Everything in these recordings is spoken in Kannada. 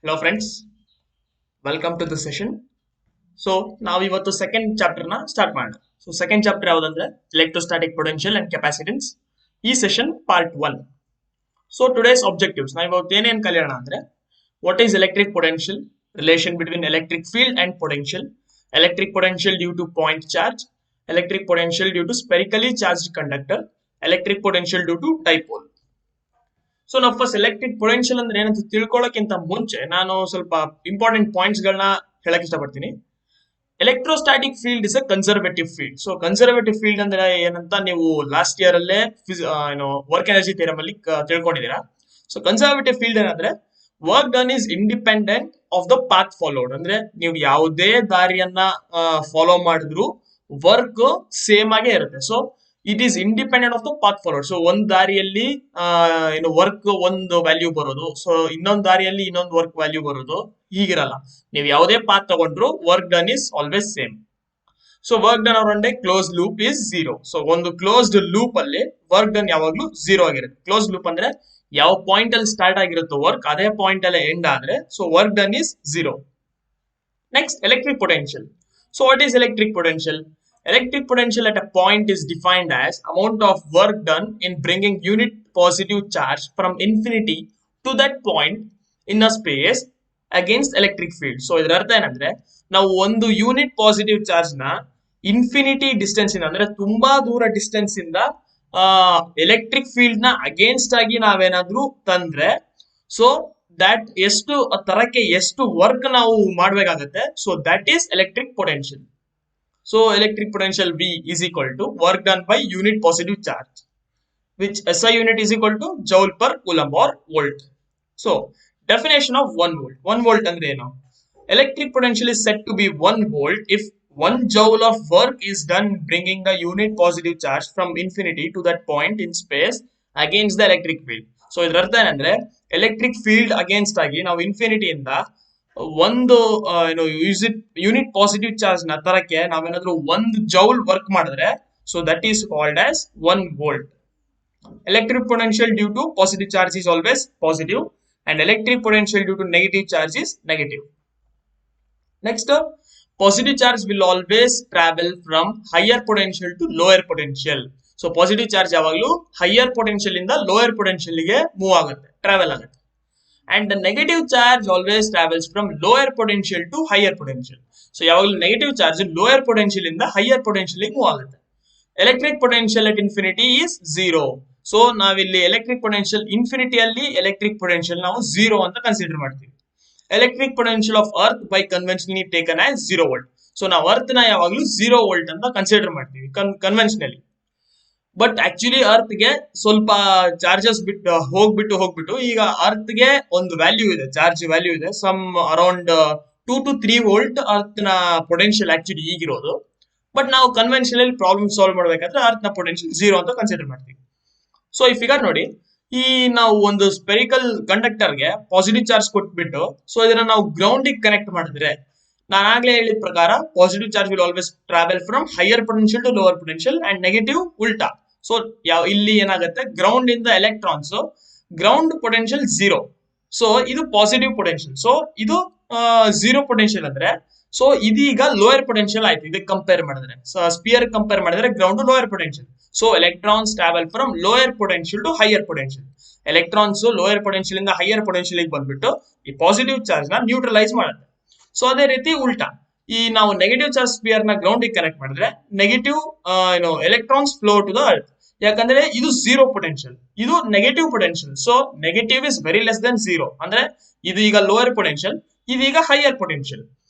Hello friends, welcome to the session. So ನಾವು ಇವತ್ತು ಸೆಕೆಂಡ್ ಚಾಪ್ಟರ್ ನ ಸ್ಟಾರ್ಟ್ ಮಾಡೋಣ. ಸೊ ಸೆಕೆಂಡ್ ಚಾಪ್ಟರ್ ಯಾವ್ದಂದ್ರೆ ಎಲೆಕ್ಟ್ರೋಸ್ಟಾಟಿಕ್ ಪೊಟೆನ್ಷಿಯಲ್ ಅಂಡ್ ಕೆಪಾಸಿಟೆನ್ಸ್. ಈ session part 1. So today's objectives ನಾವು ಇವತ್ತು ಏನೇನು ಕಲಿಯೋಣ ಅಂದ್ರೆ what is electric potential, relation between electric field and potential, electric potential due to point charge, electric potential due to spherically charged conductor, electric potential due to dipole. So ನಾವು ಫಸ್ಟ್ ಎಲೆಕ್ಟ್ರಿಕ್ ಪೊಟೆನ್ಷಿಯಲ್ ಅಂದ್ರೆ ಏನಂತ ತಿಳ್ಕೊಳ್ಳೋಕ್ಕಿಂತ ಮುಂಚೆ ನಾನು ಸ್ವಲ್ಪ ಇಂಪಾರ್ಟೆಂಟ್ ಪಾಯಿಂಟ್ಸ್ ಗಳನ್ನ ಹೇಳಕ್ ಇಷ್ಟಪಡ್ತೀನಿ. Electrostatic field is a conservative field. So conservative field ಅಂದ್ರೆ ಏನಂತ ನೀವು ಲಾಸ್ಟ್ ಇಯರ್ ಅಲ್ಲೇ ವರ್ಕ್ ಎನರ್ಜಿ ಥಿಯರಮ್ ಅಲ್ಲಿ ತಿಳ್ಕೊಂಡಿದ್ದೀರಾ. ಸೊ ಕನ್ಸರ್ವೇಟಿವ್ ಫೀಲ್ಡ್ ಏನಂದ್ರೆ work done is independent of the path followed. ಅಂದ್ರೆ ನೀವು ಯಾವುದೇ ದಾರಿಯನ್ನ ಫಾಲೋ ಮಾಡಿದ್ರು ವರ್ಕ್ ಸೇಮ್ ಆಗೇ ಇರುತ್ತೆ. So it is independent of the path followed. So ಒಂದ್ ದಾರಿಯಲ್ಲಿ ವರ್ಕ್ ಒಂದು ವ್ಯಾಲ್ಯೂ ಬರೋದು, ಸೊ ಇನ್ನೊಂದ್ ದಾರಿಯಲ್ಲಿ ಇನ್ನೊಂದು ವರ್ಕ್ ವ್ಯಾಲ್ಯೂ ಬರೋದು ಹೀಗಿರಲ್ಲ. ನೀವು ಯಾವುದೇ ಪಾತ್ ತಗೊಂಡ್ರು work done is always same. So work done over ಒಂದೇ ಕ್ಲೋಸ್ ಲೂಪ್ ಇಸ್ 0. ಸೊ ಒಂದು ಕ್ಲೋಸ್ಡ್ ಲೂಪ್ ಅಲ್ಲಿ ವರ್ಕ್ ಡನ್ ಯಾವಾಗ್ಲೂ 0 ಆಗಿರುತ್ತೆ. ಕ್ಲೋಸ್ ಲೂಪ್ ಅಂದ್ರೆ ಯಾವ ಪಾಯಿಂಟ್ ಅಲ್ಲಿ ಸ್ಟಾರ್ಟ್ ಆಗಿರುತ್ತೋ ವರ್ಕ್ ಅದೇ ಪಾಯಿಂಟ್ ಅಲ್ಲಿ ಎಂಡ್ ಆದ್ರೆ so work done is 0. Next electric potential. So what is electric potential? Electric potential at a point is defined as amount of work done in bringing unit positive charge from infinity to that point in a space against electric field. So ಇದರ ಅರ್ಥ ಏನಂದ್ರೆ ನಾವು ಒಂದು ಯೂನಿಟ್ ಪಾಸಿಟಿವ್ ಚಾರ್ಜ್ ನ ಇನ್ಫಿನಿಟಿ ಡಿಸ್ಟೆನ್ಸ್ ಇಂದ ಅಂದ್ರೆ ತುಂಬಾ ದೂರ ಡಿಸ್ಟೆನ್ಸ್ ಇಂದ ಎಲೆಕ್ಟ್ರಿಕ್ ಫೀಲ್ಡ್ ನ ಅಗೇನ್ಸ್ಟ್ ಆಗಿ ನಾವೇನಾದ್ರೂ ತಂದ್ರೆ ಸೊ ದಟ್ ಎಷ್ಟು ತರಕ್ಕೆ ಎಷ್ಟು ವರ್ಕ್ ನಾವು ಮಾಡಬೇಕಾಗುತ್ತೆ. So that is electric potential. So electric potential V is equal to work done by unit positive charge, which SI unit is equal to joule per coulomb or volt. So definition of 1 volt. 1 volt ಅಂದ್ರೆ ಏನು? Electric potential is said to be 1 volt if 1 joule of work is done bringing the unit positive charge from infinity to that point in space against the electric field. So ಇದರ ಅರ್ಥ ಏನಂದ್ರೆ ಎಲೆಕ್ಟ್ರಿಕ್ ಫೀಲ್ಡ್ ಅಗೇನ್ಸ್ಟ್ ಆಗಿ ನಾವು ಇನ್ಫಿನಿಟಿಯಿಂದ ಒಂದು ಯೂನಿಟ್ ಪಾಸಿಟಿವ್ ಚಾರ್ಜ್ ನ ತರಕ್ಕೆ ನಾವೇನಾದ್ರೂ ಒಂದು ಜೌಲ್ ವರ್ಕ್ ಮಾಡಿದ್ರೆ so that is called as 1 volt. Electric potential due to positive charge is always positive and electric potential due to negative charge is negative. Next, positive charge will always travel from higher potential to lower potential. So positive charge ಯಾವಾಗಲೂ ಹೈಯರ್ ಪೊಟೆನ್ಷಿಯಲ್ ಇಂದ ಲೋಯರ್ ಪೊಟೆನ್ಷಿಯಲ್ ಗೆ ಮೂವ್ ಆಗುತ್ತೆ, ಟ್ರಾವೆಲ್ ಆಗುತ್ತೆ. And the negative charge always travels from lower potential to higher potential. So ಯಾವಾಗಲೂ ನೆಗೆಟಿವ್ ಚಾರ್ಜ್ ಲೋಯರ್ ಪೊಟೆನ್ಷಿಯಲ್ ಇಂದ ಹೈಯರ್ ಪೊಟೆನ್ಷಿಯಲ್ ಮೂವ್ ಆಗುತ್ತೆ. Electric potential at infinity is 0. So ನಾವಿಲ್ಲಿ ಎಲೆಕ್ಟ್ರಿಕ್ ಪೊಟೆನ್ಷಿಯಲ್ ಇನ್ಫಿನಿಟಿಯಲ್ಲಿ ಎಲೆಕ್ಟ್ರಿಕ್ ಪೊಟೆನ್ಷಿಯಲ್ ನಾವು 0 ಅಂತ ಕನ್ಸಿಡರ್ ಮಾಡ್ತೀವಿ. Electric potential of earth by conventionally taken as 0 volt. So ನಾವು ಅರ್ತ್ ನ ಯಾವಾಗಲೂ 0 ವೋಲ್ಟ್ ಅಂತ ಕನ್ಸಿಡರ್ ಮಾಡ್ತೀವಿ ಕನ್ವೆನ್ಷನಲಿ. ಬಟ್ ಆಕ್ಚುಲಿ ಅರ್ತ್ ಗೆ ಸ್ವಲ್ಪ ಚಾರ್ಜಸ್ ಹೋಗ್ಬಿಟ್ಟು ಈಗ ಅರ್ತ್ ಗೆ ಒಂದು ವ್ಯಾಲ್ಯೂ ಇದೆ, ಚಾರ್ಜ್ ವ್ಯಾಲ್ಯೂ ಇದೆ, some around 2 to 3 volt earth ನ ಪೊಟೆನ್ಷಿಯಲ್ ಆಕ್ಚುಲಿ ಈಗಿರೋದು. ಬಟ್ ನಾವು ಕನ್ವೆನ್ಷನಲ್ ಪ್ರಾಬ್ಲಮ್ ಸಾಲ್ವ್ ಮಾಡ್ಬೇಕಾದ್ರೆ ಅರ್ತ್ ನ ಪೊಟೆನ್ಷಿಯಲ್ 0 ಅಂತ ಕನ್ಸಿಡರ್ ಮಾಡ್ತೀವಿ. ಸೊ ಈ ಫಿಗರ್ ನೋಡಿ, ಈ ನಾವು ಒಂದು ಸ್ಪೆರಿಕಲ್ ಕಂಡಕ್ಟರ್ ಗೆ ಪಾಸಿಟಿವ್ ಚಾರ್ಜ್ ಕೊಟ್ಬಿಟ್ಟು ಸೊ ಇದನ್ನ ನಾವು ಗ್ರೌಂಡ್ ಕನೆಕ್ಟ್ ಮಾಡಿದ್ರೆ ನಾನು ಆಗ್ಲೇ ಹೇಳಿದ ಪ್ರಕಾರ positive charge will always travel from higher potential to lower potential and negative ಉಲ್ಟಾ. ಸೊ ಇಲ್ಲಿ ಏನಾಗುತ್ತೆ, ಗ್ರೌಂಡ್ ಇಂದ ಎಲೆಕ್ಟ್ರಾನ್ಸ್ ಗ್ರೌಂಡ್ ಪೊಟೆನ್ಷಿಯಲ್ 0. ಸೊ ಇದು ಪಾಸಿಟಿವ್ ಪೊಟೆನ್ಷಿಯಲ್. ಸೊ ಇದು 0 ಪೊಟೆನ್ಷಿಯಲ್ ಅಂದ್ರೆ ಸೊ ಇದೀಗ ಲೋಯರ್ ಪೊಟೆನ್ಷಿಯಲ್ ಆಯ್ತು. ಇದಕ್ಕೆ ಕಂಪೇರ್ ಮಾಡಿದ್ರೆ ಸ್ಪಿಯರ್ ಕಂಪೇರ್ ಮಾಡಿದ್ರೆ ground lower potential. So electrons travel from lower potential to higher potential. Electrons lower potential ಇಂದ ಹೈಯರ್ ಪೊಟೆನ್ಷಿಯಲ್ ಬಂದ್ಬಿಟ್ಟು ಈ ಪಾಸಿಟಿವ್ ಚಾರ್ಜ್ ನ ನ್ಯೂಟ್ರಲೈಸ್ ಮಾಡುತ್ತೆ. ಸೊ ಅದೇ ರೀತಿ ಉಲ್ಟಾ, ಈ ನಾವು ನೆಗೆಟಿವ್ ಚಾರ್ಜ್ ಸ್ಪಿಯರ್ ನ ಗ್ರೌಂಡ್ ಕನೆಕ್ಟ್ ಮಾಡಿದ್ರೆ negative electrons flow to the earth. ಯಾಕಂದ್ರೆ ಇದು 0 ಪೊಟೆನ್ಷಿಯಲ್, ಇದು negative potential. So negative is very less than 0 ಅಂದ್ರೆ ಇದು ಈಗ ಲೋಯರ್ ಪೊಟೆನ್ಷಿಯಲ್, ಇದೀಗ ಹೈಯರ್ ಪೊಟೆನ್ಷಿಯಲ್.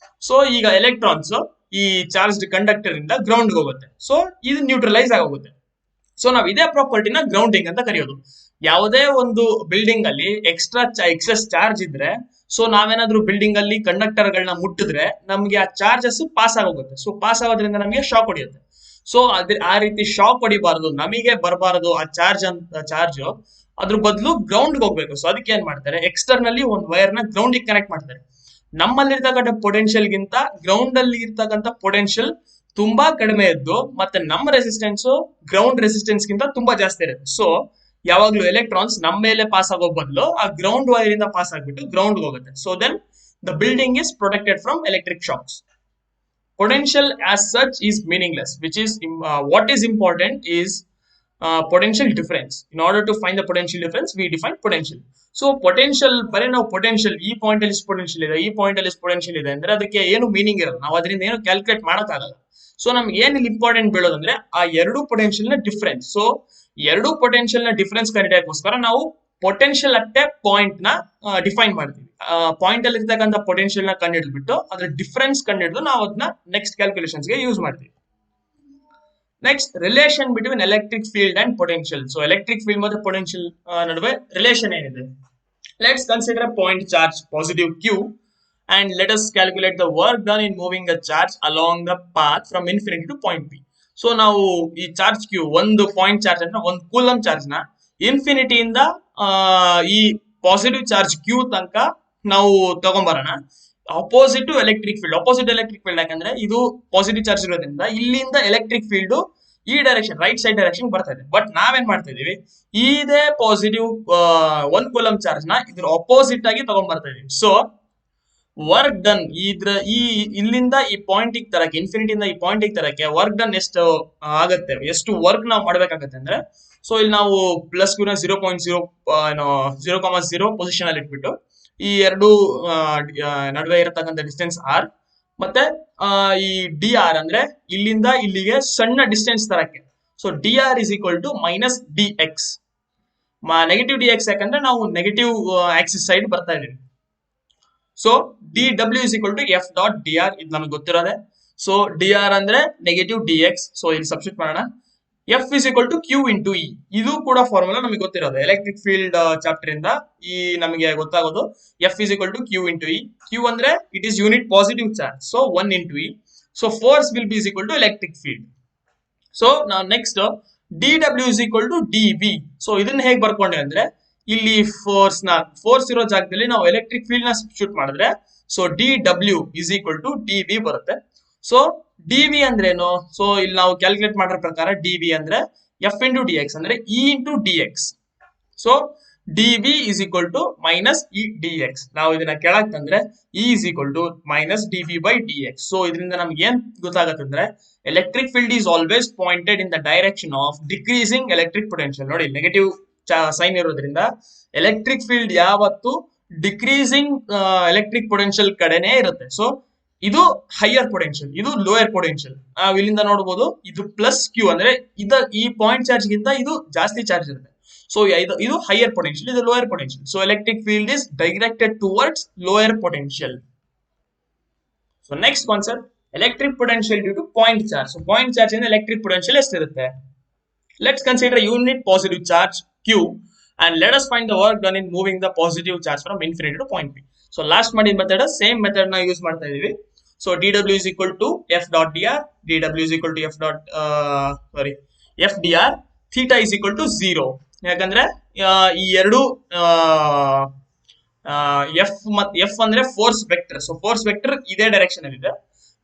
ಸೊ ಈಗ ಎಲೆಕ್ಟ್ರಾನ್ಸ್ ಈ ಚಾರ್ಜ್ ಕಂಡಕ್ಟರ್ ಇಂದ ಗ್ರೌಂಡ್ ಹೋಗುತ್ತೆ. ಸೊ ಇದು ನ್ಯೂಟ್ರಲೈಸ್ ಆಗೋಗುತ್ತೆ. ಸೊ ನಾವು ಇದೇ ಪ್ರಾಪರ್ಟಿನ ಗ್ರೌಂಡಿಂಗ್ ಅಂತ ಕರೆಯೋದು. ಯಾವುದೇ ಒಂದು ಬಿಲ್ಡಿಂಗ್ ಅಲ್ಲಿ ಎಕ್ಸೆಸ್ ಚಾರ್ಜ್ ಇದ್ರೆ ಸೊ ನಾವೇನಾದ್ರೂ ಬಿಲ್ಡಿಂಗ್ ಅಲ್ಲಿ ಕಂಡಕ್ಟರ್ ಗಳನ್ನ ಮುಟ್ಟಿದ್ರೆ ನಮ್ಗೆ ಆ ಚಾರ್ಜಸ್ ಪಾಸ್ ಆಗೋಗುತ್ತೆ. ಸೊ ಪಾಸ್ ಆಗೋದ್ರಿಂದ ನಮಗೆ ಶಾಕ್ ಹೊಡೆಯುತ್ತೆ. ಸೊ ಆ ರೀತಿ ಶಾಕ್ ಹೊಡಿಬಾರದು, ನಮಗೆ ಬರಬಾರದು ಆ ಚಾರ್ಜ್ ಅದ್ರ ಬದಲು ಗ್ರೌಂಡ್ ಹೋಗ್ಬೇಕು. ಸೊ ಅದಕ್ಕೆ ಏನ್ ಮಾಡ್ತಾರೆ, ಎಕ್ಸ್ಟರ್ನಲ್ಲಿ ಒಂದು ವೈರ್ ನ ಗ್ರೌಂಡ್ ಕನೆಕ್ಟ್ ಮಾಡ್ತಾರೆ. ನಮ್ಮಲ್ಲಿರ್ತಕ್ಕಂಥ ಪೊಟೆನ್ಷಿಯಲ್ ಗಿಂತ ಗ್ರೌಂಡ್ ಅಲ್ಲಿ ಇರ್ತಕ್ಕಂಥ ಪೊಟೆನ್ಷಿಯಲ್ ತುಂಬಾ ಕಡಿಮೆ ಇದ್ದು ಮತ್ತೆ ನಮ್ಮ ರೆಸಿಸ್ಟೆನ್ಸ್ ಗ್ರೌಂಡ್ ರೆಸಿಸ್ಟೆನ್ಸ್ ಗಿಂತ ತುಂಬಾ ಜಾಸ್ತಿ ಇರುತ್ತೆ. ಸೊ ಯಾವಾಗ್ಲೂ ಎಲೆಕ್ಟ್ರಾನ್ಸ್ ನಮ್ಮ ಮೇಲೆ ಪಾಸ್ ಆಗೋ ಬದಲು ಆ ಗ್ರೌಂಡ್ ವೈರ್ ಇಂದ ಪಾಸ್ ಆಗ್ಬಿಟ್ಟು ಗ್ರೌಂಡ್ ಹೋಗುತ್ತೆ. So then the building is protected from electric shocks. Potential as such is meaningless, which is what is important is potential difference. In order to find the potential difference, we define potential. So potential ಬರೀ ನಾವು potential ಈ ಪಾಯಿಂಟ್ ಅಲ್ಲಿ ಪೊಟೆನ್ಶಿಯಲ್ ಇದೆ, ಈ ಪಾಯಿಂಟ್ ಅಲ್ಲಿ ಪೊಟೆನ್ಶಿಯಲ್ ಇದೆ ಅಂದ್ರೆ ಅದಕ್ಕೆ ಏನು ಮೀನಿಂಗ್ ಇರಲ್ಲ, ನಾವು ಅದರಿಂದ ಏನು ಕ್ಯಾಲ್ಕುಲೇಟ್ ಮಾಡೋಕ್ಕಾಗಲ್ಲ. ಸೊ ನಮ್ಗೆ ಏನ್ ಇಲ್ಲಿ ಇಂಪಾರ್ಟೆಂಟ್ ಬೀಳೋದಂದ್ರೆ ಆ ಎರಡು ಪೊಟೆನ್ಶಿಯಲ್ ನ ಡಿಫ್ರೆನ್ಸ್. ಸೊ ಎರಡು ಪೊಟೆನ್ಶಿಯಲ್ ನ ಡಿಫ್ರೆನ್ಸ್ ಕಂಡುಹಿಡಿಯೋಕ್ಕೋಸ್ಕರ ನಾವು ಪೊಟೆನ್ಶಿಯಲ್ ಅಟ್ಟೆ ಪಾಯಿಂಟ್ ನ ಡಿಫೈನ್ ಮಾಡ್ತೀವಿ. ಪಾಯಿಂಟ್ ಅಲ್ಲಿ ಇರ್ತಕ್ಕಂಥ ಪೊಟೆನ್ಶಿಯಲ್ ನ ಕಂಡುಹಿಡಿದ್ಬಿಟ್ಟು ಅದ್ರ ಡಿಫ್ರೆನ್ಸ್ ಕಂಡುಹಿಡಿದು ನಾವು ಅದನ್ನ ನೆಕ್ಸ್ಟ್ ಕ್ಯಾಲ್ಕುಲೇಷನ್ಸ್ ಗೆ ಯೂಸ್ ಮಾಡ್ತೀವಿ. Next, relation between electric field and potential. So electric field ಮತ್ತೆ ಪೊಟೆನ್ಶಿಯಲ್ ನಡುವೆ ರಿಲೇಷನ್ ಏನಿದೆ? Let's consider a point charge positive q and let us calculate the work done in moving a charge along the path from infinity to point p. So ನಾವು ಈ ಚಾರ್ಜ್ ಕ್ಯೂ, ಒಂದು ಪಾಯಿಂಟ್ ಚಾರ್ಜ್ ಅಂದ್ರೆ ಒಂದು ಕೂಲಮ್ ಚಾರ್ಜ್ ನ ಇನ್ಫಿನಿಟಿಯಿಂದ ಈ ಪಾಸಿಟಿವ್ ಚಾರ್ಜ್ ಕ್ಯೂ ತನಕ ನಾವು ತಗೊಂಬರೋಣ. Opposite to electric field. Opposite electric field ಯಾಕಂದ್ರೆ ಇದು ಪಾಸಿಟಿವ್ ಚಾರ್ಜ್ ಇರೋದ್ರಿಂದ ಇಲ್ಲಿಂದ ಎಲೆಕ್ಟ್ರಿಕ್ ಫೀಲ್ಡ್ ಈ ಡೈರೆಕ್ಷನ್, ರೈಟ್ ಸೈಡ್ ಡೈರೆಕ್ಷನ್ ಬರ್ತಾ ಇದೆ. ಬಟ್ ನಾವೇನ್ ಮಾಡ್ತಾ ಇದೀವಿ, ಇದೇ ಪಾಸಿಟಿವ್ ಒಂದ್ ಕೂಲಮ್ ಚಾರ್ಜ್ ನ ಇದ್ರ ಅಪೋಸಿಟ್ ಆಗಿ ತಗೊಂಡ್ ಬರ್ತಾ ಇದೀವಿ. ಸೊ ವರ್ಕ್ ಡನ್ ಇಲ್ಲಿಂದ ಈ ಪಾಯಿಂಟ್ ತರಕ್ಕೆ, ಇನ್ಫಿನಿಟಿಯಿಂದ ಈ ಪಾಯಿಂಟ್ ತರಕ್ಕೆ ವರ್ಕ್ ಡನ್ ಎಷ್ಟು ಆಗತ್ತೆ, ಎಷ್ಟು ವರ್ಕ್ ನಾವು ಮಾಡ್ಬೇಕಾಗತ್ತೆ ಅಂದ್ರೆ, ಸೊ ಇಲ್ಲಿ ನಾವು ಪ್ಲಸ್ ಕ್ಯೂನ 0.0 ಪೊಸಿಷನ್ ಅಲ್ಲಿ ಇಟ್ಬಿಟ್ಟು ಈ ಎರಡು ನಡುವೆ ಇರತಕ್ಕಂಥ ಡಿಸ್ಟೆನ್ಸ್ ಆರ್ ಮತ್ತೆ ಈ ಡಿ ಆರ್ ಅಂದ್ರೆ ಇಲ್ಲಿಂದ ಇಲ್ಲಿಗೆ ಸಣ್ಣ ಡಿಸ್ಟೆನ್ಸ್ ತರಕ್ಕೆ. So D R is equal to minus D X. Negative D X ಯಾಕಂದ್ರೆ ನಾವು ನೆಗೆಟಿವ್ ಆಕ್ಸಿಸ್ ಸೈಡ್ ಬರ್ತಾ ಇದೀವಿ. So D W is equal to F dot D R, ಇದು ನಮಗೆ ಗೊತ್ತಿರೋದೆ. ಸೊ ಡಿ ಆರ್ ಅಂದ್ರೆ ನೆಗೆಟಿವ್ ಡಿ ಎಕ್ಸ್. ಸೊ ಇಲ್ಲಿ ಸಬ್ಸ್ಟಿಟ್ಯೂಟ್ ಮಾಡೋಣ. F is equal to Q into E, ಇದು ಕೂಡ ಫಾರ್ಮುಲಾ ನಮಗೆ ಗೊತ್ತಿರೋದು ಎಲೆಕ್ಟ್ರಿಕ್ ಫೀಲ್ಡ್ ಚಾಪ್ಟರ್ ಇಂದ ಈ ನಮಗೆ ಗೊತ್ತಾಗೋದು. F is equal to Q into E. Q ಅಂದ್ರೆ it is unit positive charge, so 1 into E. So force will be is equal to electric field. So ನಾವು next d W is equal to d B. So ಇದನ್ನ ಹೇಗೆ ಬರ್ಕೊಂಡೆ ಅಂದ್ರೆ, ಇಲ್ಲಿ ಫೋರ್ಸ್ ಇರೋ ಜಾಗದಲ್ಲಿ ನಾವು ಎಲೆಕ್ಟ್ರಿಕ್ ಫೀಲ್ಡ್ ನ ಸಬ್ಸ್ಟಿಟ್ಯೂಟ್ ಮಾಡಿದ್ರೆ so D W is equal to d B ಬರುತ್ತೆ. ಸೊ ಡಿ ವಿ ಅಂದ್ರೇನು? ಸೊ ಇಲ್ಲಿ ನಾವು ಕ್ಯಾಲ್ಕುಲೇಟ್ ಮಾಡೋ ಪ್ರಕಾರ ಡಿ ವಿ ಅಂದ್ರೆ ಎಫ್ ಇಂಟು ಡಿ ಎಕ್ಸ್ ಅಂದ್ರೆ E into D X. So D V is equal to minus E D X. ನಾವು ಇದನ್ನ ಕೆಳಗೆ ತಂದ್ರೆ E is equal to minus D V by D X. So ಇದರಿಂದ ನಮ್ಗೆ ಏನ್ ಗೊತ್ತಾಗತ್ತೆ ಅಂದ್ರೆ, electric field is always pointed in the direction of decreasing electric potential. ನೋಡಿ, ನೆಗೆಟಿವ್ ಸೈನ್ ಇರೋದ್ರಿಂದ ಎಲೆಕ್ಟ್ರಿಕ್ ಫೀಲ್ಡ್ ಯಾವತ್ತು ಡಿಕ್ರೀಸಿಂಗ್ ಎಲೆಕ್ಟ್ರಿಕ್ ಪೊಟೆನ್ಶಿಯಲ್ ಕಡೆನೇ ಇರುತ್ತೆ. ಸೊ ಇದು ಹೈಯರ್ ಪೊಟೆನ್ಶಿಯಲ್, ಇದು ಲೋಯರ್ ಪೊಟೆನ್ಶಿಯಲ್. ನಾವು ಇಲ್ಲಿಂದ ನೋಡಬಹುದು, ಇದು ಪ್ಲಸ್ ಕ್ಯೂ ಅಂದ್ರೆ ಈ ಪಾಯಿಂಟ್ ಚಾರ್ಜ್ ಗಿಂತ ಇದು ಜಾಸ್ತಿ ಚಾರ್ಜ್ ಇರುತ್ತೆ. ಸೊ ಇದು ಹೈಯರ್ ಪೊಟೆನ್ಶಿಯಲ್, ಇದು lower potential. So electric field is directed towards lower potential. So next concept, electric potential due to point charge. So point charge ಇಂದ ಎಲೆಕ್ಟ್ರಿಕ್ ಪೊಟೆನ್ಶಿಯಲ್ ಎಷ್ಟಿರುತ್ತೆ? Let's consider a unit positive charge q and let us find the work done in moving the positive charge from infinity to point p. So last ಮಾಡಿದ ಮೆಥಡ್, ಸೇಮ್ ಮೆಥಡ್ ನ ಯೂಸ್ ಮಾಡ್ತಾ ಇದೀವಿ. So dw is equal to f dot dr, dw is equal to f dr, theta is equal to 0. ಯಾಕಂದ್ರೆ ಈ ಎರಡು ಎಫ್ ಅಂದ್ರೆ force vector. So force vector ಇದೇ ಡೈರೆಕ್ಷನ್ ಅಲ್ಲಿ ಇದೆ.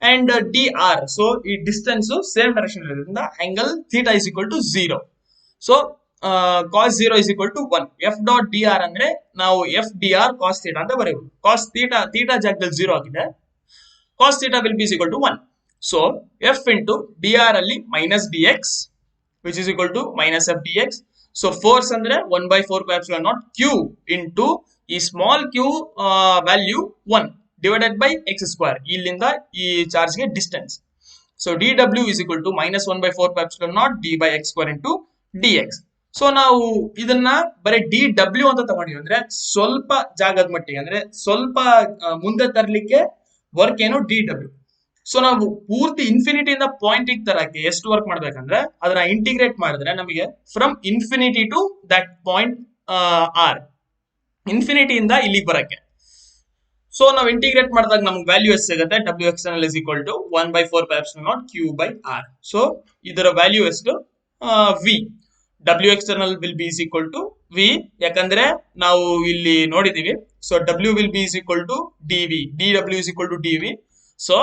ಅಂಡ್ ಡಿ ಆರ್, ಸೊ ಈ ಡಿಸ್ಟೆನ್ಸ್ ಸೇಮ್ ಡೈರೆಕ್ಷನ್ ಇರೋದ್ರಿಂದ angle theta is equal to 0. So cos 0 is equal to 1. F dot D R ಅಂದ್ರೆ ನಾವು F D R cos theta ಅಂತ ಬರೆಯಬಹುದು. ಕಾಸ್ ಥೀಟಾ ಜಾಗದಲ್ಲಿ 0 ಆಗಿದೆ. Cos theta will be equal to 1. So F into D R ಅಲ್ಲಿ minus D X which is equal to minus F d X. So force ಅಂದ್ರೆ 1/4πε0 ಕ್ಯೂ ಇಂಟು ಈ small q value 1 divided by x square, ಇಲ್ಲಿಂದ ಈ ಚಾರ್ಜ್ ಗೆ distance. So D W is equal to minus 1/4πε0 d by x square into D X. So ನಾವು ಇದನ್ನ ಬರೀ ಡಿ ಡಬ್ಲ್ಯೂ ಅಂತ ತಗೊಂಡಿವಿ ಅಂದ್ರೆ ಸ್ವಲ್ಪ ಜಾಗದ ಮಟ್ಟಿಗೆ, ಅಂದ್ರೆ ಸ್ವಲ್ಪ ಮುಂದೆ ತರಲಿಕ್ಕೆ ವರ್ಕ್ ಏನು ಡಿ ಡಬ್ಲ್ಯೂ. ಸೊ ನಾವು ಪೂರ್ತಿ ಇನ್ಫಿನಿಟಿಯಿಂದ ಪಾಯಿಂಟ್ ತರಕ್ಕೆ ಎಷ್ಟು ವರ್ಕ್ ಮಾಡ್ಬೇಕಂದ್ರೆ ಅದನ್ನ ಇಂಟಿಗ್ರೇಟ್ ಮಾಡಿದ್ರೆ ನಮಗೆ from infinity to that point r, ಇನ್ಫಿನಿಟಿಯಿಂದ ಇಲ್ಲಿಗೆ ಬರಕ್ಕೆ. ಸೊ ನಾವು ಇಂಟಿಗ್ರೇಟ್ ಮಾಡಿದಾಗ ನಮ್ಗೆ ವ್ಯಾಲ್ಯೂ ಎಷ್ಟು ಸಿಗುತ್ತೆ? W external is equal to 1/4πε0 q by r. So ಇದರ ವ್ಯಾಲ್ಯೂ ಎಷ್ಟು? V. W external will be is equal to V, ಯಾಕಂದ್ರೆ ನಾವು ಇಲ್ಲಿ ನೋಡಿದೀವಿ. So W will be is equal to d V, d W is equal to d V. So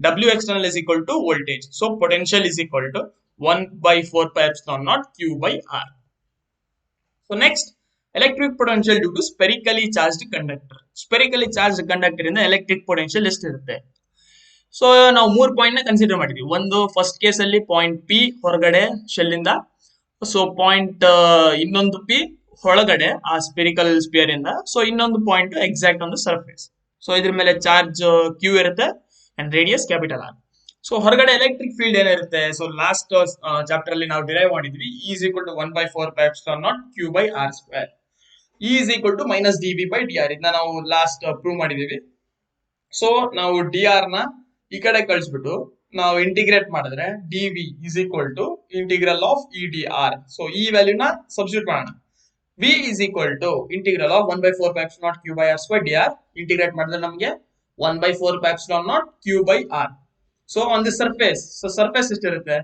W external is equal to voltage. So potential is equal to 1/4πε0 q by r. So next, electric potential due to spherically charged conductor. Spherically charged conductor ಇಂದ electric potential ಎಷ್ಟಿರುತ್ತೆ? ಸೊ ನಾವು 3 ಪಾಯಿಂಟ್ ನ ಕನ್ಸಿಡರ್ ಮಾಡಿದ್ವಿ. ಒಂದು ಫಸ್ಟ್ ಕೇಸ್ ಅಲ್ಲಿ ಪಾಯಿಂಟ್ ಪಿ ಹೊರಗಡೆ ಶೆಲ್ ಇಂದ, ಸೊ ಪಾಯಿಂಟ್ ಇನ್ನೊಂದು ಪಿ ಒಳಗಡೆ ಆ ಸ್ಪೆರಿಕಲ್ ಸ್ಪಿಯರ್ ಇಂದ, ಸೊ ಇನ್ನೊಂದು point exact on the surface. So ಇದ್ರ ಮೇಲೆ ಚಾರ್ಜ್ ಕ್ಯೂ ಇರುತ್ತೆ and radius capital R. So ಹೊರಗಡೆ ಎಲೆಕ್ಟ್ರಿಕ್ ಫೀಲ್ಡ್ ಏನಿರುತ್ತೆ, ಸೊ ಲಾಸ್ಟ್ ಚಾಪ್ಟರ್ ಅಲ್ಲಿ ನಾವು ಡಿರೈವ್ ಮಾಡಿದ್ವಿ, E is equal to 1/4πε0 q by r square. E is equal to minus d B by D r. ಇದನ್ನ ನಾವು ಲಾಸ್ಟ್ ಪ್ರೂವ್ ಮಾಡಿದೀವಿ. ಸೊ ನಾವು ಡಿ ಆರ್ ನ ಈ ಕಡೆ ಕಳಿಸ್ಬಿಟ್ಟು ನಾವು ಇಂಟಿಗ್ರೇಟ್ ಮಾಡಿದ್ರೆ d V is equal to integral of E d R. So ಈ ವ್ಯಾಲ್ಯೂನ ಸಬ್ಸ್ಟಿಟ್ಯೂಟ್ ಮಾಡೋಣ. V is equal to integral of 1/4πε0 q by r square d r. Integrate ಮಾಡಿದ್ರೆ ನಮಗೆ 1/4πε0 q by r. So on the surface, so surface ಎಷ್ಟಿರುತ್ತೆ,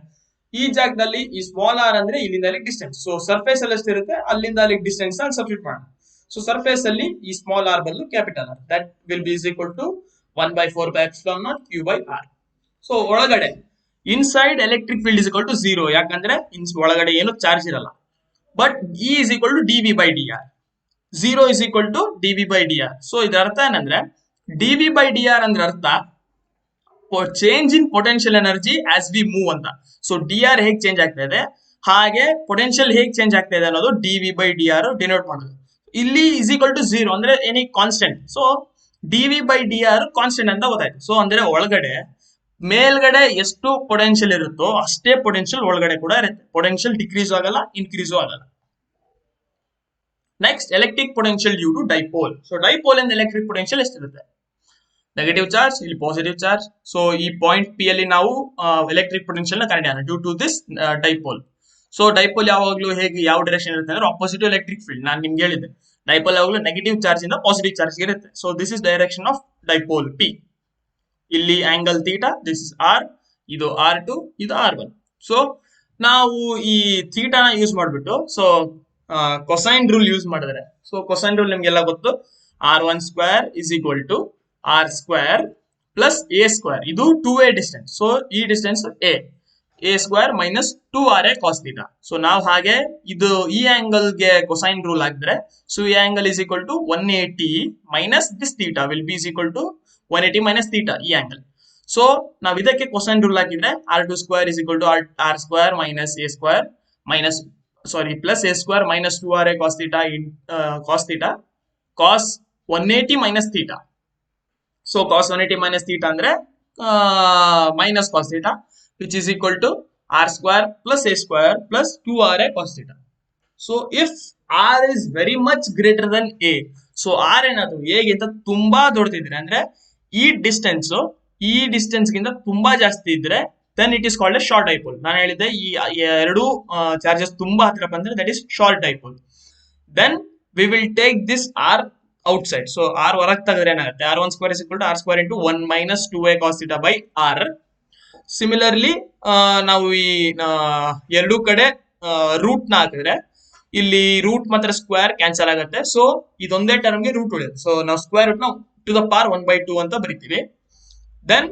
ಈ ಜಾಗದಲ್ಲಿ ಈ ಸ್ಮಾಲ್ ಆರ್ ಅಂದ್ರೆ ಇಲ್ಲಿಂದ ಅಲ್ಲಿಗೆ ಡಿಸ್ಟೆನ್ಸ್. ಸೊ ಸರ್ಫೇಸ್ ಅಲ್ಲಿ ಎಷ್ಟಿರುತ್ತೆ, ಅಲ್ಲಿಂದ ಅಲ್ಲಿಗೆ ಡಿಸ್ಟೆನ್ಸ್ ಅಲ್ಲಿ ಸಬ್ಸ್ಟಿಟ್ಯೂಟ್ ಮಾಡೋಣ. ಸೊ ಸರ್ಫೇಸ್ ಅಲ್ಲಿ ಈ ಸ್ಮಾಲ್ ಆರ್ ಬದಲು capital R, that will be is equal to 1/4πε0 q by r. So ಒಳಗಡೆ inside electric field is equal to 0, ಯಾಕಂದ್ರೆ ಒಳಗಡೆ ಏನು ಚಾರ್ಜ್ ಇರಲ್ಲ. But E is equal to d V by D r. 0 is equal to d V by D R. So ಇದರ ಅರ್ಥ ಏನಂದ್ರೆ d V by D R ಅಂದ್ರೆ ಅರ್ಥ change in potential energy as V move ಅಂತ. ಸೊ ಡಿ ಆರ್ ಹೇಗೆ ಚೇಂಜ್ ಆಗ್ತಾ ಇದೆ, ಹಾಗೆ ಪೊಟೆನ್ಶಿಯಲ್ ಹೇಗೆ ಚೇಂಜ್ ಆಗ್ತಾ ಇದೆ ಅನ್ನೋದು D V by D R denote ಮಾಡೋದು. ಇಲ್ಲಿ ಇಸ್ ಈಕ್ವಲ್ ಟು 0 ಅಂದ್ರೆ any constant. So D V by D R constant ಅಂತ ಗೊತ್ತಾಯ್ತು. ಸೊ ಅಂದ್ರೆ ಒಳಗಡೆ ಮೇಲ್ಗಡೆ ಎಷ್ಟು ಪೊಟೆನ್ಶಿಯಲ್ ಇರುತ್ತೋ ಅಷ್ಟೇ ಪೊಟೆನ್ಶಿಯಲ್ ಒಳಗಡೆ ಕೂಡ ಇರುತ್ತೆ. ಪೊಟೆನ್ಶಿಯಲ್ ಡಿಕ್ರೀಸ್ ಆಗಲ್ಲ, ಇನ್ಕ್ರೀಸು ಆಗಲ್ಲ. Next, electric potential due to dipole. So dipole ಇಂದ ಎಲೆಕ್ಟ್ರಿಕ್ ಪೊಟೆನ್ಶಿಯಲ್ ಎಷ್ಟಿರುತ್ತೆ, ನೆಗೆಟಿವ್ ಚಾರ್ಜ್, ಇಲ್ಲಿ ಪಾಸಿಟಿವ್ ಚಾರ್ಜ್. ಸೊ ಈ ಪಾಯಿಂಟ್ ಪಿ ಅಲ್ಲಿ ನಾವು ಎಲೆಕ್ಟ್ರಿಕ್ ಪೊಟೆನ್ಶಿಯಲ್ ನ ಕಂಡುಹಿಡಿಯೋಣ due to this dipole. So dipole ಯಾವಾಗಲೂ ಹೇಗೆ ಯಾವ ಡೈರೆಕ್ಷನ್ ಇರುತ್ತೆ ಅಂದ್ರೆ ಆಪೋಸಿಟ್ ಎಲೆಕ್ಟ್ರಿಕ್ ಫೀಲ್ಡ್. ನಾನು ನಿಮ್ಗೆ ಹೇಳಿದೆ ಡೈಪೋಲ್ ಯಾವಾಗಲೂ ನೆಗೆಟಿವ್ ಚಾರ್ಜ್ ಇಂದ ಪಾಸಿಟಿವ್ ಚಾರ್ಜ್ ಇರುತ್ತೆ. So this is direction of dipole P. ಇಲ್ಲಿ angle theta, this is R, ಇದು R2, ಇದು R1. ಸೊ ನಾವು ಈ ಥೀಟಾನ ಯೂಸ್ ಮಾಡಿಬಿಟ್ಟು ಸೊ ಕೊಸೈನ್ ರೂಲ್ ಯೂಸ್ ಮಾಡಿದ್ರೆ, ಸೊ ಕೊಸೈನ್ ರೂಲ್ ನಿಮ್ಗೆಲ್ಲ ಗೊತ್ತು, R1 square is equal to R square plus A square. ಇದು 2a ಡಿಸ್ಟೆನ್ಸ್. ಸೊ ಈ distance A square minus 2RA cos theta. So ನಾವು ಹಾಗೆ ಇದು ಈ ಆಂಗಲ್ ಗೆ ಕೊಸೈನ್ ರೂಲ್ ಹಾಕಿದ್ರೆ, ಸೊ ಈ angle is equal to 180 minus this theta will be is equal to 180 minus theta, ಈ ಆಂಗಲ್. ಸೊ ನಾವು ಇದಕ್ಕೆ ಕೊಸೈನ್ ರೂಲ್ ಹಾಕಿದ್ರೆ R2 square is equal to R square minus A square minus plus A square minus 2RA cos theta cos 180 minus theta. So cos 180 minus theta ಅಂದ್ರೆ minus cos theta, which is equal to R square plus A square plus 2RA cos theta. So if R is very much greater than A, so R ಏನಾದ್ರು A ಗಿಂತ ತುಂಬಾ ದೊಡ್ಡದಿದ್ರೆ ಅಂದ್ರೆ ಈ ಡಿಸ್ಟೆನ್ಸ್ ಗಿಂತ ತುಂಬಾ ಜಾಸ್ತಿ ಇದ್ರೆ then it is called a short dipole. ನಾನು ಹೇಳಿದ್ದೆ ಈ ಎರಡು ಚಾರ್ಜಸ್ ತುಂಬಾ ಹತ್ರ ಬಂದ್ರೆ that is short dipole. Then we will take this R outside. So R ಹೊರಗೆ ತೆಗೆದ್ರೆ ಏನಾಗುತ್ತೆ, R1 square is equal to R square into 1 minus 2A cos theta by R. Similarly ನಾವು ಈ ಎರಡೂ ಕಡೆ ರೂಟ್ ನ ಹಾಕಿದ್ರೆ ಇಲ್ಲಿ ರೂಟ್ ಮಾತ್ರ ಸ್ಕ್ವೇರ್ ಕ್ಯಾನ್ಸಲ್ ಆಗುತ್ತೆ. ಸೊ ಇದೊಂದೇ ಟರ್ಮ್ಗೆ ರೂಟ್ ಉಳಿಯುತ್ತೆ. ಸೊ ನಾವು ಸ್ಕ್ವೇರ್ ರೂಟ್ ನ ಟು ದ ಪಾರ್ 1/2 ಅಂತ ಬರಿತೀವಿ. ದೆನ್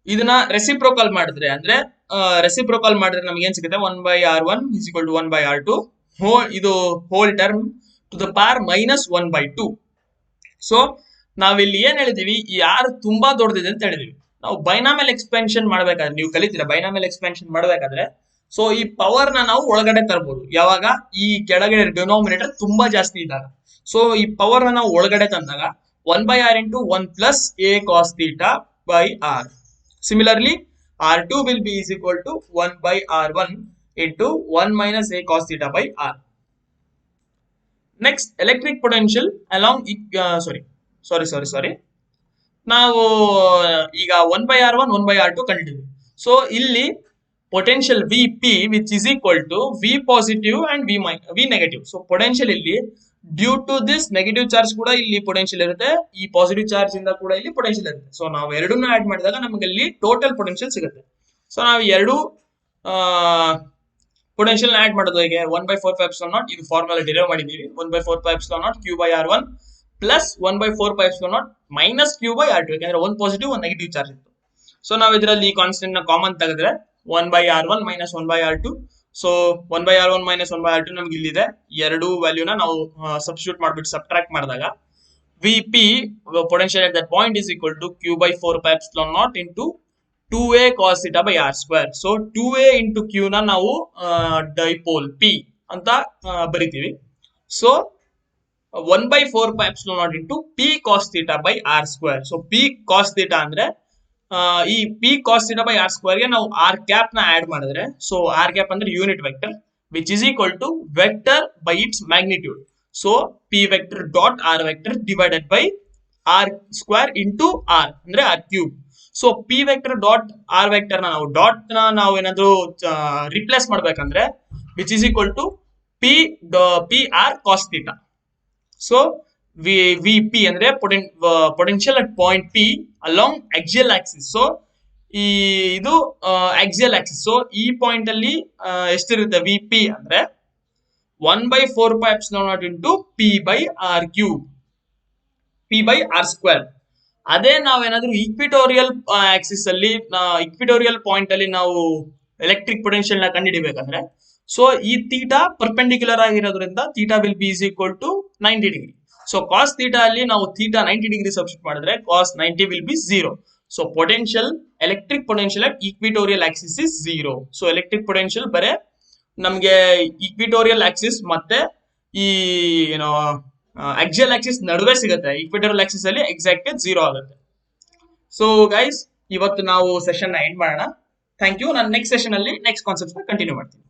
ಇದನ್ನ ರೆಸಿಪ್ರೋಕಲ್ ಮಾಡಿದ್ರೆ ನಮ್ಗೆ ಏನ್ ಸಿಗುತ್ತೆ, 1/R1 is equal to 1/R2 ಇದು whole term to the power minus 1/2. So ನಾವಿಲ್ಲಿ ಏನ್ ಹೇಳಿದೀವಿ, ಈ ಆರ್ ತುಂಬಾ ದೊಡ್ಡದಿದೆ ಅಂತ ಹೇಳಿದೀವಿ. ನಾವು ಬೈನಾಮಿಯಲ್ ಎಕ್ಸ್ಪೆನ್ಷನ್ ಮಾಡ್ಬೇಕಾದ್ರೆ, ನೀವು ಕಲಿತೀರಾ ಬೈನಾಮಿಯಲ್ ಎಕ್ಸ್ಪೆನ್ಷನ್ ಮಾಡ್ಬೇಕಾದ್ರೆ, ಸೊ ಈ ಪವರ್ ನ ನಾವು ಒಳಗಡೆ ತರಬಹುದು ಯಾವಾಗ ಈ ಕೆಳಗಡೆ ಡಿನೋಮಿನೇಟರ್ ತುಂಬಾ ಜಾಸ್ತಿ ಇದ್ದಾಗ. ಸೊ ಈ ಪವರ್ ನ ನಾವು ಒಳಗಡೆ ತಂದಾಗ 1/R into 1 plus A cos theta by R. Similarly, R2 will be is equal to 1/R1 into 1 minus A cos theta by R. Next, electric potential along ನಾವು ಈಗ 1/R1 1/R2 ಕಂಡಿದ್ದೀವಿ. ಸೊ ಇಲ್ಲಿ potential V P which is equal to V positive and V negative. So potential ಇಲ್ಲಿ due to this negative charge ಕೂಡ ಇಲ್ಲಿ ಪೊಟೆನ್ಶಿಯಲ್ ಇರುತ್ತೆ, ಈ ಪಾಸಿಟಿವ್ ಚಾರ್ಜ್ ಇಂದ ಕೂಡ ಇಲ್ಲಿ ಪೊಟೆನ್ಶಿಯಲ್ ಇರುತ್ತೆ. ಸೊ ನಾವು ಎರಡನ್ನೂ ಆಡ್ ಮಾಡಿದಾಗ ನಮಗೆ ಅಲ್ಲಿ ಟೋಟಲ್ ಪೊಟೆನ್ಶಿಯಲ್ ಸಿಗುತ್ತೆ. ಸೊ ನಾವು ಎರಡು ಪೊಟೆನ್ಶಿಯಲ್ ಆಡ್ ಮಾಡೋದು ಹೇಗೆ, 1/4πε0 ಇದು ಫಾರ್ಮುಲಾ ಡಿರೈವ್ ಮಾಡಿದೀವಿ, 1/4πε0 q by R1 plus 1/4πε0 minus q by R2, ಯಾಕಂದ್ರೆ ಒಂದು ಪಾಸಿಟಿವ್ ಒಂದು ನೆಗೆಟಿವ್ ಚಾರ್ಜ್ ಇತ್ತು. ಸೊ ನಾವು ಇದರಲ್ಲಿ ಈ ಕಾನ್ಸ್ಟೆಂಟ್ ನ ಕಾಮನ್ ತೆಗೆದ್ರೆ 1/R1 minus 1/R2. So 1/r1 minus 1/r2 ನಮ್ಗೆ ಇಲ್ಲಿದೆ. ಎರಡು ವ್ಯಾಲ್ಯೂನ ನಾವು ಸಬ್ಸ್ಟಿಟ್ಯೂಟ್ ಮಾಡ್ಬಿಟ್ಟು ಸಬ್ಟ್ರಾಕ್ಟ್ ಮಾಡಿದಾಗ Vp potential at that point is equal to q by 4 pi epsilon naught into 2a cos theta by r square. So 2a into q ನ ನಾವು ಡೈಪೋಲ್ p ಅಂತ ಬರಿತೀವಿ. So 1/4 pi epsilon naught into p cos theta by r square. So p cos theta ಅಂದ್ರೆ ಈ p cos theta by r square ಗೆ ನಾವು r cap ನ ಆಡ್ ಮಾಡಿದ್ರೆ, ಸೊ r cap ಅಂದ್ರೆ unit vector which is equal to vector by its magnitude. So p vector dot r vector divided by r square into r ಅಂದ್ರೆ r cube. So p vector dot r vector ನ ನಾವು ಡಾಟ್ ನ ನಾವು ಏನಾದ್ರು ರಿಪ್ಲೇಸ್ ಮಾಡ್ಬೇಕಂದ್ರೆ which is equal to p r cos theta. So Vp ಅಂದ್ರೆ potential at point P along axial Axis. So ಇದು ಆಕ್ಸಿಯಲ್ ಆಕ್ಸಿಸ್. ಸೊ ಈ ಪಾಯಿಂಟ್ ಅಲ್ಲಿ ಎಷ್ಟಿರುತ್ತೆ Vp ಅಂದ್ರೆ 1/4 pi epsilon naught into p by r cube, p by r square. ಅದೇ ನಾವೇನಾದ್ರೂ ಈಕ್ವಿಟೋರಿಯಲ್ ಆಕ್ಸಿಸ್ ಅಲ್ಲಿ ಈಕ್ವಿಟೋರಿಯಲ್ ಪಾಯಿಂಟ್ ಅಲ್ಲಿ ನಾವು ಎಲೆಕ್ಟ್ರಿಕ್ ಪೊಟೆನ್ಶಿಯಲ್ ನ ಕಂಡುಹಿಡಿಬೇಕಂದ್ರೆ, ಸೊ ಈ ಥೀಟಾ ಪರ್ಪೆಂಡಿಕ್ಯುಲರ್ ಆಗಿರೋದ್ರಿಂದ theta will be is equal to 90 degree. So cos theta ಅಲ್ಲಿ ನಾವು ಥೀಟಾ 90 ಡಿಗ್ರಿ ಸಬ್ಸ್ಟಿಟ್ಯೂಟ್ ಮಾಡಿದ್ರೆ cos 90 will be 0. So potential electric potential at equatorial axis is 0. So electric potential ಬರೇ ನಮ್ಗೆ ಈಕ್ವಿಟೋರಿಯಲ್ ಆಕ್ಸಿಸ್ ಮತ್ತೆ ಈ ಏನೋ ಆಕ್ಸಿಯಲ್ ಆಕ್ಸಿಸ್ ನಡುವೆ ಸಿಗುತ್ತೆ. ಈಕ್ವಿಟೋರಿಯಲ್ ಆಕ್ಸಿಸ್ ಅಲ್ಲಿ ಎಕ್ಸಾಕ್ಟ್ 0 ಆಗುತ್ತೆ. ಸೊ ಗೈಸ್, ಇವತ್ತು ನಾವು ಸೆಷನ್ ನ ಎಂಡ್ ಮಾಡೋಣ. Thank you. ನಾನು ನೆಕ್ಸ್ಟ್ ಸೆಷನ್ ಅಲ್ಲಿ ನೆಕ್ಸ್ಟ್ ಕಾನ್ಸೆಪ್ಟ್ ಕಂಟಿನ್ಯೂ ಮಾಡ್ತೀನಿ.